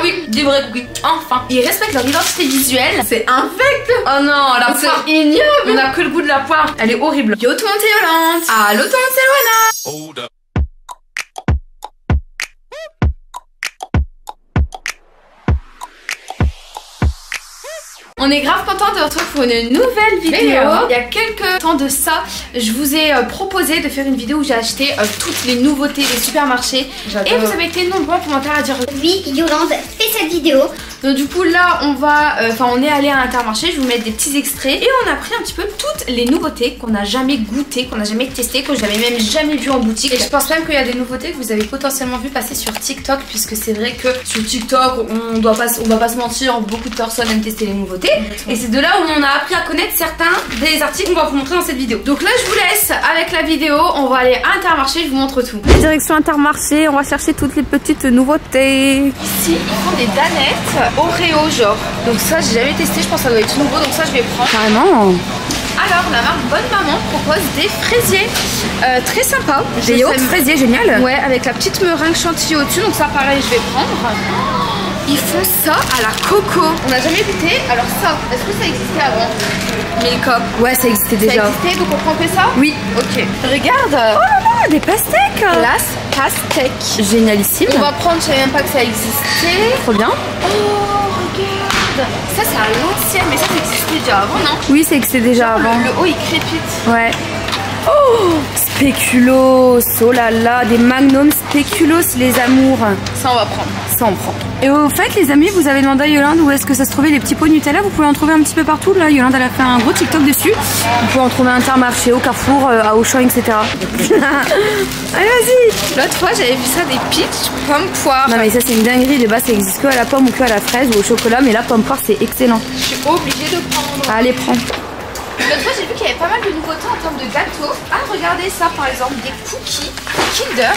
oui, des vrais cookies. Enfin, ils respectent leur identité visuelle. C'est infect. Oh non, la poire. C'est ignoble. On a que le goût de la poire. Elle est horrible. Yo tout le monde, c'est Yolande. Allô tout le monde, c'est Loana. Hold up. On est grave content de vous retrouver pour une nouvelle vidéo. Il y a quelques temps de ça, je vous ai proposé de faire une vidéo où j'ai acheté toutes les nouveautés des supermarchés. Et vous avez été nombreux en commentaire à dire oui, Yolande fait cette vidéo. Donc du coup là on va, on est allé à Intermarché, je vais vous mettre des petits extraits. Et on a pris un petit peu toutes les nouveautés qu'on n'a jamais goûtées, qu'on n'a jamais testées, que je n'avais même jamais vues en boutique. Et je pense même qu'il y a des nouveautés que vous avez potentiellement vu passer sur TikTok. Puisque c'est vrai que sur TikTok on va pas se mentir, beaucoup de personnes aiment tester les nouveautés. Et c'est de là où on a appris à connaître certains des articles qu'on va vous montrer dans cette vidéo. Donc là je vous laisse avec la vidéo, on va aller à Intermarché, je vous montre tout. Direction Intermarché, on va chercher toutes les petites nouveautés. Ici ils font des danettes Oreo genre. Donc ça j'ai jamais testé, je pense que ça doit être nouveau, donc ça je vais prendre. Carrément. Alors la marque Bonne Maman propose des fraisiers très sympa. Des yaourts fraisiers, génial. Ouais, avec la petite meringue chantilly au-dessus, donc ça pareil je vais prendre. Ils font ça à la coco. On n'a jamais goûté. Alors ça, est-ce que ça existait avant? Milka. Ouais, ça existait déjà. Ça existait, donc on prend que ça? Oui. Ok. Regarde. Oh là là, des pastèques. Las pastèques. Génialissime. On va prendre, je savais même pas que ça existait. Trop bien. Oh, regarde. Ça c'est à l'ancienne, mais ça existait déjà avant, non? Oui, ça existait déjà avant. Le haut il crépite. Ouais. Oh, spéculoos, oh là là, des magnums spéculoos les amours. Ça on va prendre. Ça on prend. Et au fait les amis, vous avez demandé à Yolande où est-ce que ça se trouvait les petits pots Nutella. Vous pouvez en trouver un petit peu partout. Là Yolande elle a fait un gros TikTok dessus. Vous pouvez en trouver à Intermarché, au Carrefour, à Auchan, etc. Allez vas-y. L'autre fois j'avais vu ça des peach pomme poire. Non mais ça c'est une dinguerie, de base ça existe que à la pomme ou que à la fraise ou au chocolat. Mais là pomme poire c'est excellent. Je suis obligée de prendre. Allez prends. L'autre fois j'ai vu qu'il y avait pas mal de nouveautés en termes de gâteaux. Ah regardez ça par exemple, des cookies Kinder.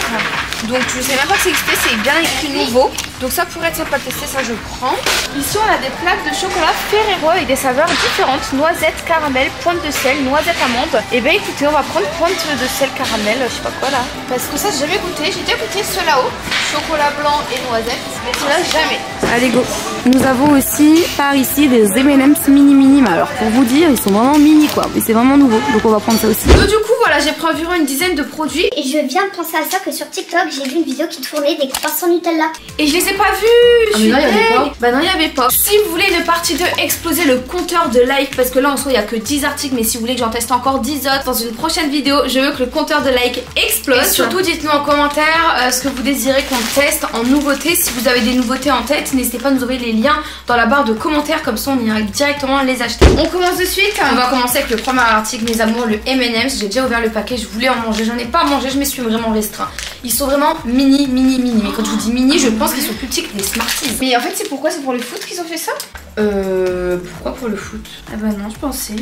Donc je sais même pas que ça existait, c'est bien écrit nouveau. Donc ça pourrait être sympa de tester, ça je prends. Ici on a des plaques de chocolat Ferrero avec des saveurs différentes. Noisette, caramel, pointe de sel, noisette amande. Et bien écoutez, on va prendre pointe de sel caramel, je sais pas quoi là. Parce que ça j'ai jamais goûté, j'ai déjà goûté ceux là-haut. Chocolat blanc et noisette, mais ceux-là jamais. Allez go. Nous avons aussi par ici des M&M's mini. Alors pour vous dire, ils sont vraiment mini quoi, mais c'est vraiment nouveau. Donc on va prendre ça aussi. Donc du coup voilà, j'ai pris environ une dizaine de produits. Et je viens de penser à ça que sur TikTok, j'ai vu une vidéo qui tournait des croissants Nutella. Et je les ai pas vus. Ah mais non, il y avait pas. Bah non, il y avait pas. Si vous voulez une partie 2, exploser le compteur de likes, parce que là en soi il y a que 10 articles, mais si vous voulez que j'en teste encore 10 autres dans une prochaine vidéo, je veux que le compteur de likes explose. Et surtout dites-nous en commentaire ce que vous désirez qu'on teste en nouveautés. Si vous avez des nouveautés en tête, n'hésitez pas à nous envoyer les liens dans la barre de commentaires, comme ça on ira directement les acheter. On commence de suite. On va commencer avec le premier article, mes amours, le M&M's. J'ai déjà ouvert le paquet, je voulais en manger, j'en ai pas mangé, je me suis vraiment restreint. Ils sont vraiment mini. Mais quand je vous dis mini, je pense qu'ils sont plus petits que des Smarties. Mais en fait c'est pourquoi? C'est pour le foot qu'ils ont fait ça? Pourquoi pour le foot? Ah bah non, je pensais.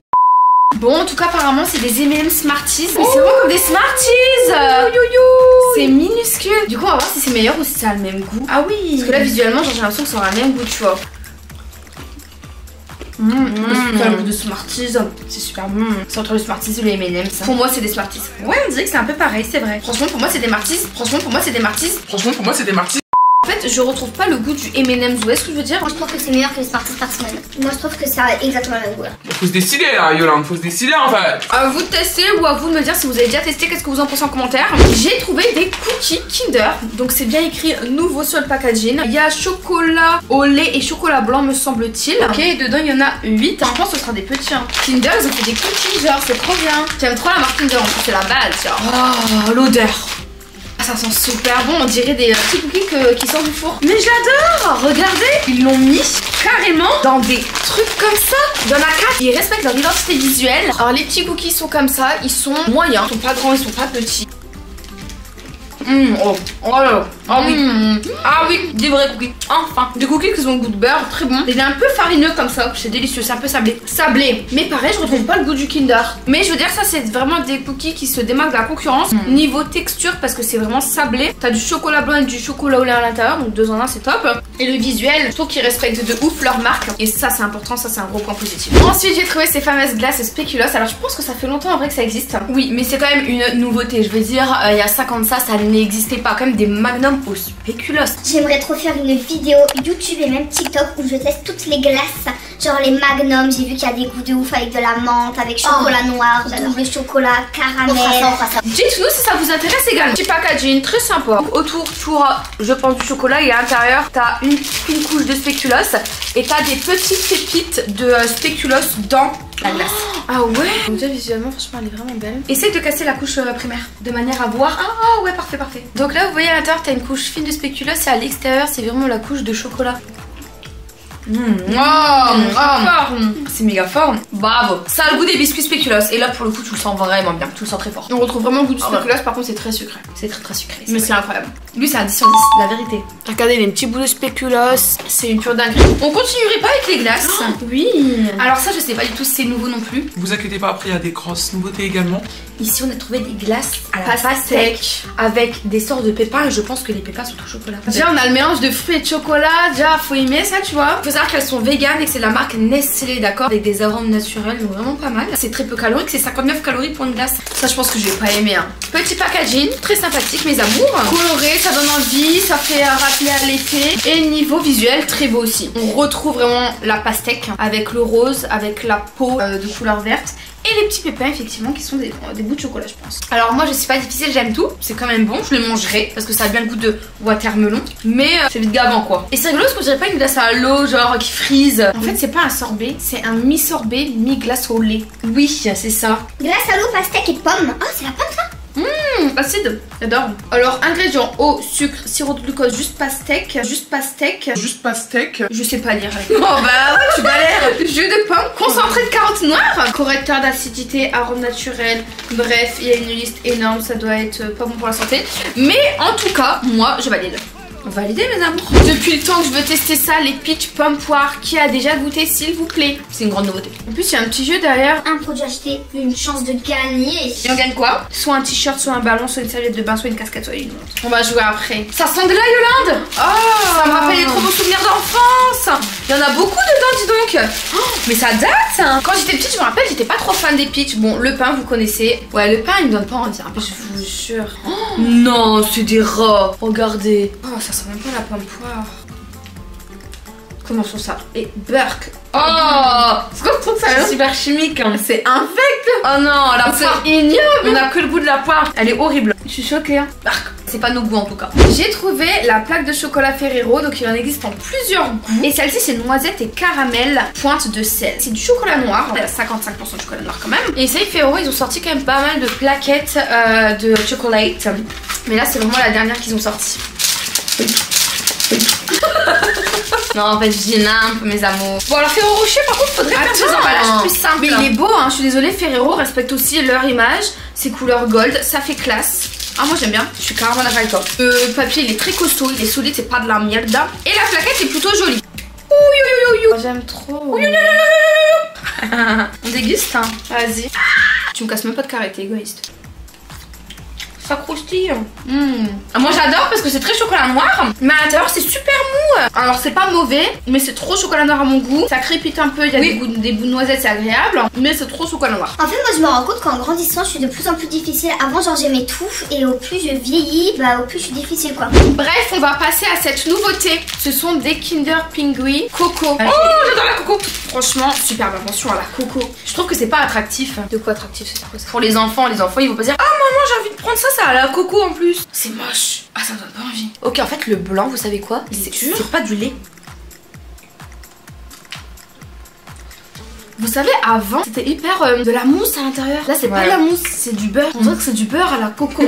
Bon, en tout cas apparemment c'est des M&M's Smarties. Mais c'est vraiment comme des Smarties. C'est minuscule. Du coup on va voir si c'est meilleur ou si ça a le même goût. Ah oui. Parce que là visuellement j'ai l'impression que ça aura le même goût, tu vois. Ça a le goût de Smarties, c'est super bon. C'est entre le Smarties et le M&M's. Pour moi c'est des Smarties. Ouais, on dirait que c'est un peu pareil, c'est vrai. Franchement pour moi c'est des Smarties. Franchement pour moi c'est des Smarties. En fait je retrouve pas le goût du M&M's, vous voyez ce que je veux dire? Moi je trouve que c'est meilleur que les Smarties personnellement. Moi je trouve que ça a exactement le même goût là. Faut se décider là Yolande, faut se décider en fait. À vous de tester ou à vous de me dire si vous avez déjà testé, qu'est-ce que vous en pensez en commentaire. J'ai trouvé des cookies Kinder. Donc c'est bien écrit nouveau sur le packaging. Il y a chocolat au lait et chocolat blanc me semble-t-il. Ok, et dedans il y en a 8. Je pense que ce sera des petits. Kinder, ils ont fait des cookies genre, c'est trop bien. J'aime trop la marque Kinder, en plus c'est la base genre. Oh l'odeur. Ça sent super bon, on dirait des petits cookies qui sortent du four. Mais j'adore. Regardez, ils l'ont mis carrément dans des trucs comme ça, dans la carte. Ils respectent leur identité visuelle. Alors les petits cookies sont comme ça, ils sont moyens, ils sont pas grands, ils sont pas petits. Ah oui, des vrais cookies. Enfin, des cookies qui ont le goût de beurre, très bon. Il est un peu farineux comme ça, c'est délicieux, c'est un peu sablé. Mais pareil, je retrouve pas le goût du Kinder. Mais je veux dire, ça c'est vraiment des cookies qui se démarquent de la concurrence. Niveau texture, parce que c'est vraiment sablé. T'as du chocolat blanc et du chocolat au lait à l'intérieur, donc 2 en 1, c'est top. Et le visuel, je trouve qu'ils respectent de ouf leur marque. Et ça c'est important, ça c'est un gros point positif. Ensuite, j'ai trouvé ces fameuses glaces spéculoos. Alors je pense que ça fait longtemps en vrai que ça existe. Oui, mais c'est quand même une nouveauté. Je veux dire, il y a 5 ans de ça n'existait pas quand même des magnums au spéculoos. J'aimerais trop faire une vidéo YouTube et même TikTok où je teste toutes les glaces. Genre les magnums, j'ai vu qu'il y a des goûts de ouf avec de la menthe, avec chocolat noir, double chocolat, caramel. Dites-nous si ça vous intéresse également. Petit packaging très sympa. Autour, tu auras, je pense, du chocolat et à l'intérieur, t'as une couche de spéculoos et t'as des petites pépites de spéculoos dans la glace. Ah ouais. Donc déjà visuellement, franchement, elle est vraiment belle. Essaye de casser la couche primaire de manière à voir. Ah ouais, parfait, parfait. Donc là, vous voyez à l'intérieur, t'as une couche fine de spéculoos et à l'extérieur, c'est vraiment la couche de chocolat. C'est méga fort. Bravo. Ça a le goût des biscuits spéculoos. Et là pour le coup tu le sens vraiment bien. Tu le sens très fort. On retrouve vraiment le goût du spéculoos. Par contre c'est très sucré. C'est très sucré. Mais c'est incroyable. Lui c'est un 10 sur 10. La vérité. Regardez les petits bouts de spéculoos. C'est une pure dinguerie. On continuerait pas avec les glaces. Oui. Alors ça je sais pas du tout si c'est nouveau non plus. Vous inquiétez pas, après il y a des grosses nouveautés également. Ici on a trouvé des glaces à la pastèque avec des sortes de pépins et je pense que les pépins sont au chocolat. Déjà on a le mélange de fruits et de chocolat. Déjà faut aimer ça tu vois. Faut savoir qu'elles sont véganes et que c'est la marque Nestlé, d'accord, avec des arômes naturels, donc vraiment pas mal. C'est très peu calorique, c'est 59 calories pour une glace. Ça je pense que je vais pas aimer hein. Petit packaging, très sympathique mes amours. Coloré, ça donne envie, ça fait rappeler à l'été. Et niveau visuel, très beau aussi. On retrouve vraiment la pastèque avec le rose, avec la peau de couleur verte. Et les petits pépins effectivement qui sont des bouts de chocolat je pense. Alors moi je suis pas difficile, j'aime tout. C'est quand même bon, je le mangerai parce que ça a bien le goût de watermelon. Mais c'est vite gavant quoi. Et c'est rigolo parce qu'on dirait pas une glace à l'eau genre qui frise. En fait c'est pas un sorbet, c'est un mi-sorbet, mi-glace au lait. Oui c'est ça. Glace à l'eau, pastèque et pomme. Oh c'est la pomme ça. Acide, j'adore. Alors ingrédients, eau, sucre, sirop de glucose, juste pastèque. Je sais pas lire. Oh bah ouais tu galères. Jus de pomme, concentré de carottes noires, correcteur d'acidité, arôme naturel. Bref, il y a une liste énorme, ça doit être pas bon pour la santé. Mais en tout cas, moi je valide. Validé mes amours. Depuis le temps que je veux tester ça, les peach pomme poire. Qui a déjà goûté s'il vous plaît? C'est une grande nouveauté. En plus il y a un petit jeu derrière. Un produit acheté, une chance de gagner. Et on gagne quoi? Soit un t-shirt, soit un ballon, soit une serviette de bain, soit une casquette, soit une montre. On va jouer après. Ça sent de la Yolande. Oh, ça me rappelle les trop beaux souvenirs d'enfance. Il y en a beaucoup dedans dis donc. Oh, mais ça date hein. Quand j'étais petite je me rappelle j'étais pas trop fan des peach. Bon le pain vous connaissez. Ouais le pain il me donne pas envie hein. Je vous jure. Oh, non c'est des rats. Regardez. Oh ça sent même pas la pomme poire. Comment sont ça? Et Burke. Oh, c'est quoi ce truc ça? C'est super chimique hein. C'est infect. Oh non la poire ignoble. On a que le goût de la poire. Elle est horrible. Je suis choquée hein. Burke. C'est pas nos goûts en tout cas. J'ai trouvé la plaque de chocolat Ferrero. Donc il en existe en plusieurs goûts. Et celle-ci c'est noisette et caramel pointe de sel. C'est du chocolat noir. Elle a 55% de chocolat noir quand même. Et ça Ferrero ils ont sorti quand même pas mal de plaquettes de chocolate. Mais là c'est vraiment la dernière qu'ils ont sorti. Non en fait je dis n'importe mes amours. Bon alors Ferrero Rocher par contre faudrait faire des emballages plus simples. Mais il est beau hein, je suis désolée, Ferrero respecte aussi leur image. C'est couleur gold, ça fait classe. Ah moi j'aime bien, je suis carrément d'accord avec toi. Le papier il est très costaud, il est solide, c'est pas de la merde. Et la plaquette est plutôt jolie. Oh, j'aime trop. On déguste hein. Vas-y. Tu me casses même pas de carré, t'es égoïste. Ça croustille. Moi j'adore parce que c'est très chocolat noir. Mais à l'intérieur c'est super mou. Alors c'est pas mauvais, mais c'est trop chocolat noir à mon goût. Ça crépite un peu, il y a des bouts de noisettes, c'est agréable. Mais c'est trop chocolat noir. En fait moi je me rends compte qu'en grandissant je suis de plus en plus difficile. Avant genre j'aimais tout et au plus je vieillis, bah au plus je suis difficile quoi. Bref on va passer à cette nouveauté. Ce sont des Kinder Pingui Coco. Oh j'adore la coco. Franchement super attention à la coco. Je trouve que c'est pas attractif. De quoi attractif c'est quoi ça? Pour les enfants ils vont pas dire ah maman j'ai envie de prendre ça. Ça a la coco en plus. C'est moche. Ah ça me donne pas envie. Ok en fait le blanc vous savez quoi? C'est pas du lait. Vous savez avant c'était hyper de la mousse à l'intérieur. Là c'est pas de la mousse, c'est du beurre. On dirait que c'est du beurre à la coco.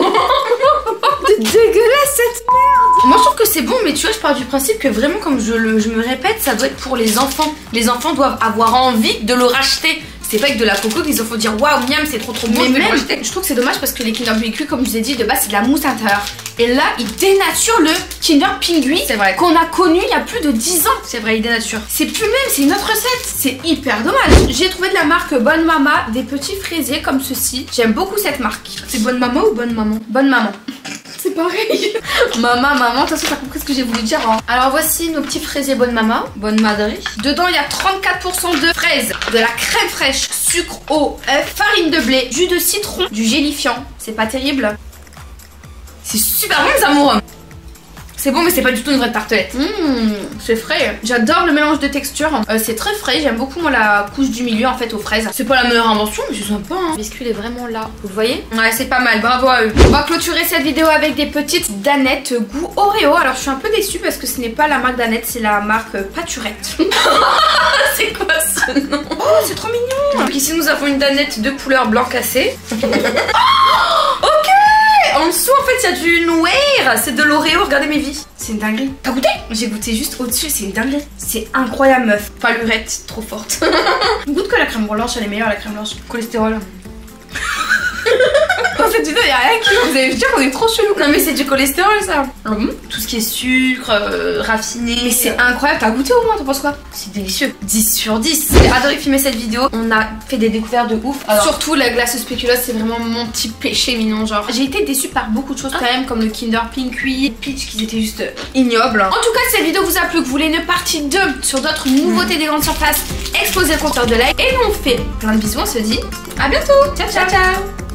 C'est dégueulasse cette merde. Moi je trouve que c'est bon mais tu vois je pars du principe que vraiment comme je me répète ça doit être pour les enfants. Les enfants doivent avoir envie de le racheter. C'est pas avec de la coco qu'ils faut dire waouh miam c'est trop bon. Mais même je trouve que c'est dommage parce que les Kinder Pingui comme je vous ai dit de base c'est de la mousse à l'intérieur. Et là ils dénaturent le Kinder Pingui qu'on a connu il y a plus de 10 ans. C'est vrai ils dénaturent. C'est plus le même, c'est une autre recette. C'est hyper dommage. J'ai trouvé de la marque Bonne Mama des petits fraisiers comme ceci. J'aime beaucoup cette marque. C'est Bonne Maman ou Bonne Maman? Bonne Maman. C'est pareil. Maman, de toute façon t'as compris ce que j'ai voulu dire hein. Alors voici nos petits fraisiers Bonne Mama. Bonne Madre. Dedans il y a 34% de fraises, de la crème fraîche, sucre, eau, œuf, farine de blé, jus de citron, du gélifiant. C'est pas terrible. C'est super bon les amours. C'est bon mais c'est pas du tout une vraie tartelette. C'est frais. J'adore le mélange de textures. C'est très frais. J'aime beaucoup moi la couche du milieu en fait aux fraises. C'est pas la meilleure invention mais c'est sympa hein. Le biscuit il est vraiment là. Vous voyez? Ouais c'est pas mal. Bravo à eux. On va clôturer cette vidéo avec des petites danettes goût Oreo. Alors je suis un peu déçue parce que ce n'est pas la marque Danette, c'est la marque Pâturette. C'est quoi ce nom? Oh c'est trop mignon. Donc ici nous avons une danette de couleur blanc cassé. Ok. En dessous en fait il y a du noir. C'est de l'Oreo, regardez mes vies. C'est une dinguerie. T'as goûté? J'ai goûté juste au-dessus, c'est une dinguerie. C'est incroyable meuf. Pas lurette, trop forte. Goûte que la crème blanche, elle est meilleure la crème blanche. Cholestérol. Dans cette vidéo, il n'y a rien qui vous allez me dire qu'on est trop chelou. Non mais c'est du cholestérol ça. Tout ce qui est sucre, raffiné. Mais c'est incroyable, t'as goûté au moins, t'en penses quoi? C'est délicieux. 10 sur 10. J'ai adoré filmer cette vidéo. On a fait des découvertes de ouf. Alors, surtout la glace spéculoos, c'est vraiment mon petit péché mignon. Genre, j'ai été déçue par beaucoup de choses quand même, comme le Kinder Pinky, Peach, qui étaient juste ignobles. En tout cas, si cette vidéo vous a plu, que vous voulez une partie 2 sur d'autres nouveautés des grandes surfaces, explosez le compteur de like. Et nous on fait plein de bisous, on se dit à bientôt. Ciao ciao ciao.